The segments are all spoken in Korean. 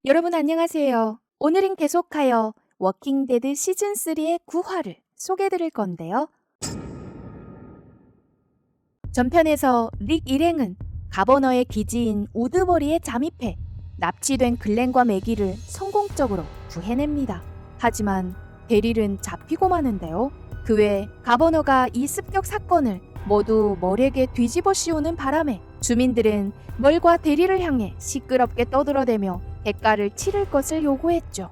여러분 안녕하세요. 오늘은 계속하여 워킹데드 시즌3의 9화를 소개해드릴 건데요. 전편에서 릭 일행은 가버너의 기지인 우드버리에 잠입해 납치된 글렌과 매기를 성공적으로 구해냅니다. 하지만 데릴은 잡히고 마는데요. 그 외 가버너가 이 습격 사건을 모두 멀에게 뒤집어 씌우는 바람에 주민들은 멀과 데릴을 향해 시끄럽게 떠들어대며 대가를 치를 것을 요구했죠.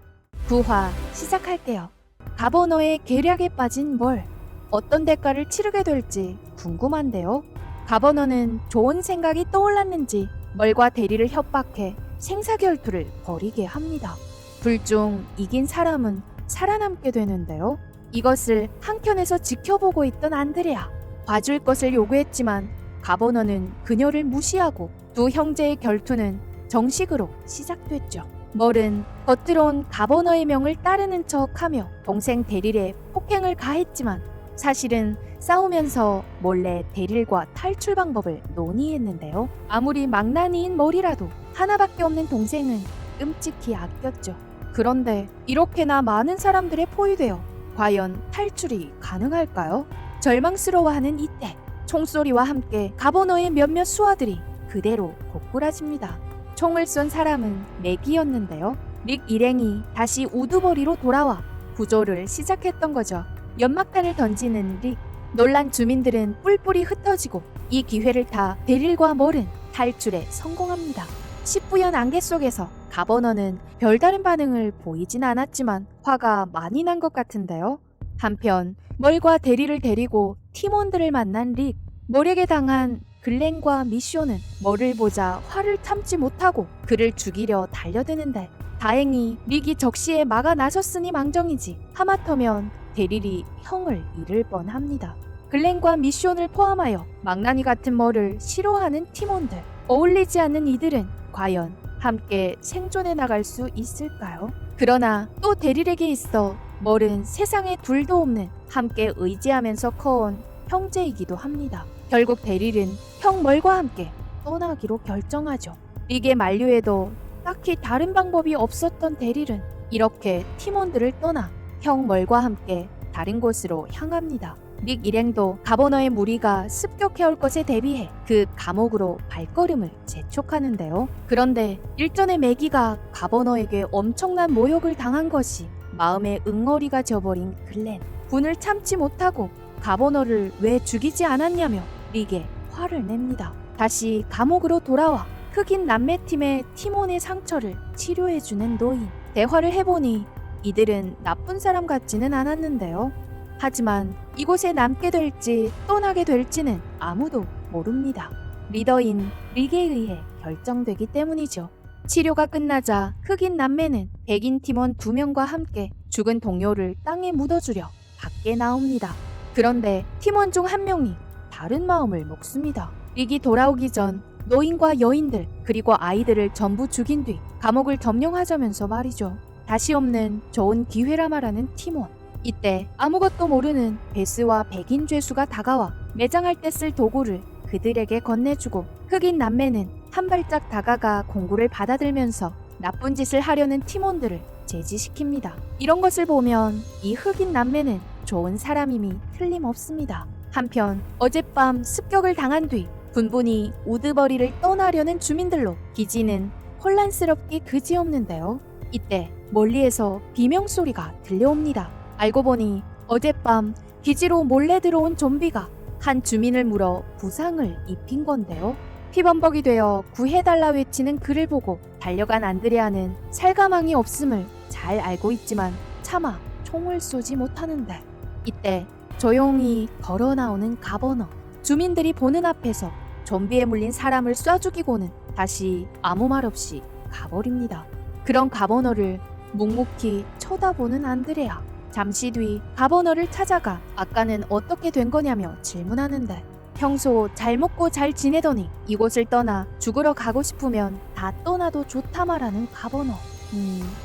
9화 시작할게요. 가버너의 계략에 빠진 멀. 어떤 대가를 치르게 될지 궁금한데요. 가버너는 좋은 생각이 떠올랐는지 멀과 대리를 협박해 생사결투를 벌이게 합니다. 둘 중 이긴 사람은 살아남게 되는데요. 이것을 한켠에서 지켜보고 있던 안드레아. 봐줄 것을 요구했지만 가버너는 그녀를 무시하고 두 형제의 결투는 정식으로 시작됐죠. 멀은 겉으론 가버너의 명을 따르는 척하며 동생 데릴에 폭행을 가했지만 사실은 싸우면서 몰래 데릴과 탈출 방법을 논의했는데요. 아무리 망나니인 멀이라도 하나밖에 없는 동생은 끔찍히 아꼈죠. 그런데 이렇게나 많은 사람들의 포위되어 과연 탈출이 가능할까요? 절망스러워하는 이때 총소리와 함께 가버너의 몇몇 수하들이 그대로 고꾸라집니다. 총을 쏜 사람은 맥이었는데요. 릭 일행이 다시 우드버리로 돌아와 구조를 시작했던 거죠. 연막탄을 던지는 릭. 놀란 주민들은 뿔뿔이 흩어지고 이 기회를 타 데릴과 멀은 탈출에 성공합니다. 시뿌연 안개 속에서 가버너는 별다른 반응을 보이진 않았지만 화가 많이 난 것 같은데요. 한편 멀과 데릴을 데리고 팀원들을 만난 릭. 멀에게 당한 글렌과 미쇼는 멀을 보자 화를 참지 못하고 그를 죽이려 달려드는데 다행히 릭이 적시에 막아 나섰으니 망정이지 하마터면 데릴이 형을 잃을 뻔합니다. 글렌과 미쇼를 포함하여 망나니 같은 멀을 싫어하는 팀원들. 어울리지 않는 이들은 과연 함께 생존해 나갈 수 있을까요? 그러나 또 데릴에게 있어 멀은 세상에 둘도 없는 함께 의지하면서 커온 형제이기도 합니다. 결국 데릴은 형 멀과 함께 떠나기로 결정하죠. 릭의 만류에도 딱히 다른 방법이 없었던 데릴은 이렇게 팀원들을 떠나 형 멀과 함께 다른 곳으로 향합니다. 릭 일행도 가버너의 무리가 습격해올 것에 대비해 그 감옥으로 발걸음을 재촉하는데요. 그런데 일전에 매기가 가버너에게 엄청난 모욕을 당한 것이 마음에 응어리가 져버린 글렌. 분을 참지 못하고 가버너를 왜 죽이지 않았냐며 릭에 화를 냅니다. 다시 감옥으로 돌아와 흑인 남매팀의 팀원의 상처를 치료해주는 노인. 대화를 해보니 이들은 나쁜 사람 같지는 않았는데요. 하지만 이곳에 남게 될지 떠나게 될지는 아무도 모릅니다. 리더인 릭에 의해 결정되기 때문이죠. 치료가 끝나자 흑인 남매는 백인 팀원 2명과 함께 죽은 동료를 땅에 묻어주려 밖에 나옵니다. 그런데 팀원 중 한 명이 다른 마음을 먹습니다. 릭이 돌아오기 전 노인과 여인들 그리고 아이들을 전부 죽인 뒤 감옥을 점령하자면서 말이죠. 다시 없는 좋은 기회라 말하는 팀원. 이때 아무것도 모르는 베스와 백인 죄수가 다가와 매장할 때 쓸 도구를 그들에게 건네주고 흑인 남매는 한 발짝 다가가 공구를 받아들면서 나쁜 짓을 하려는 팀원들을 제지시킵니다. 이런 것을 보면 이 흑인 남매는 좋은 사람임이 틀림없습니다. 한편 어젯밤 습격을 당한 뒤 분분히 우드버리를 떠나려는 주민들로 기지는 혼란스럽게 그지없는데요. 이때 멀리에서 비명소리가 들려옵니다. 알고 보니 어젯밤 기지로 몰래 들어온 좀비가 한 주민을 물어 부상을 입힌 건데요. 피범벅이 되어 구해달라 외치는 그를 보고 달려간 안드레아는 살가망이 없음을 잘 알고 있지만 차마 총을 쏘지 못하는데 이때 조용히 걸어 나오는 가버너. 주민들이 보는 앞에서 좀비에 물린 사람을 쏴 죽이고는 다시 아무 말 없이 가버립니다. 그런 가버너를 묵묵히 쳐다보는 안드레아. 잠시 뒤 가버너를 찾아가 아까는 어떻게 된 거냐며 질문하는데 평소 잘 먹고 잘 지내더니 이곳을 떠나 죽으러 가고 싶으면 다 떠나도 좋다 말하는 가버너.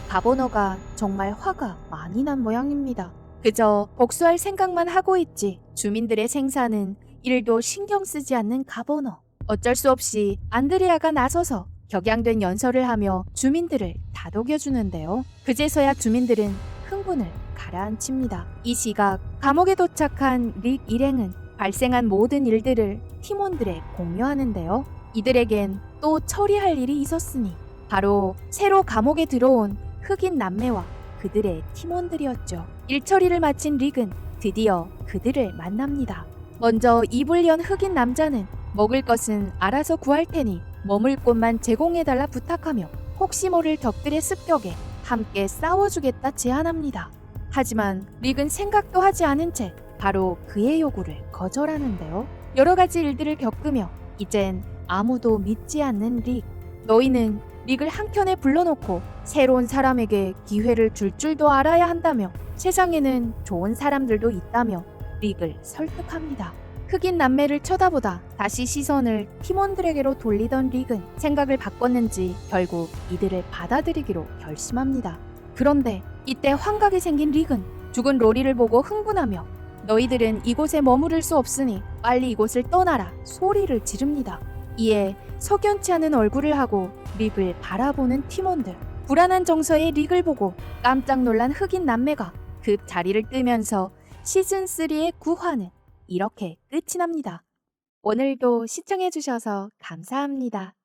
가버너가 정말 화가 많이 난 모양입니다. 그저 복수할 생각만 하고 있지 주민들의 생사는 1도 신경 쓰지 않는 가버너. 어쩔 수 없이 안드레아가 나서서 격양된 연설을 하며 주민들을 다독여주는데요. 그제서야 주민들은 흥분을 가라앉힙니다. 이 시각 감옥에 도착한 릭 일행은 발생한 모든 일들을 팀원들에 공유하는데요. 이들에겐 또 처리할 일이 있었으니 바로 새로 감옥에 들어온 흑인 남매와 그들의 팀원들이었죠. 일 처리를 마친 릭은 드디어 그들을 만납니다. 먼저 입을 연 흑인 남자는 먹을 것은 알아서 구할 테니 머물 곳만 제공해달라 부탁하며 혹시 모를 적들의 습격에 함께 싸워주겠다 제안합니다. 하지만 릭은 생각도 하지 않은 채 바로 그의 요구를 거절하는데요. 여러 가지 일들을 겪으며 이젠 아무도 믿지 않는 릭. 너희는 릭을 한켠에 불러놓고 새로운 사람에게 기회를 줄 줄도 알아야 한다며 세상에는 좋은 사람들도 있다며 릭을 설득합니다. 흑인 남매를 쳐다보다 다시 시선을 팀원들에게로 돌리던 릭은 생각을 바꿨는지 결국 이들을 받아들이기로 결심합니다. 그런데 이때 환각이 생긴 릭은 죽은 로리를 보고 흥분하며 너희들은 이곳에 머무를 수 없으니 빨리 이곳을 떠나라 소리를 지릅니다. 이에 석연치 않은 얼굴을 하고 릭을 바라보는 팀원들. 불안한 정서의 릭을 보고 깜짝 놀란 흑인 남매가 급 자리를 뜨면서 시즌3의 9화는 이렇게 끝이 납니다. 오늘도 시청해주셔서 감사합니다.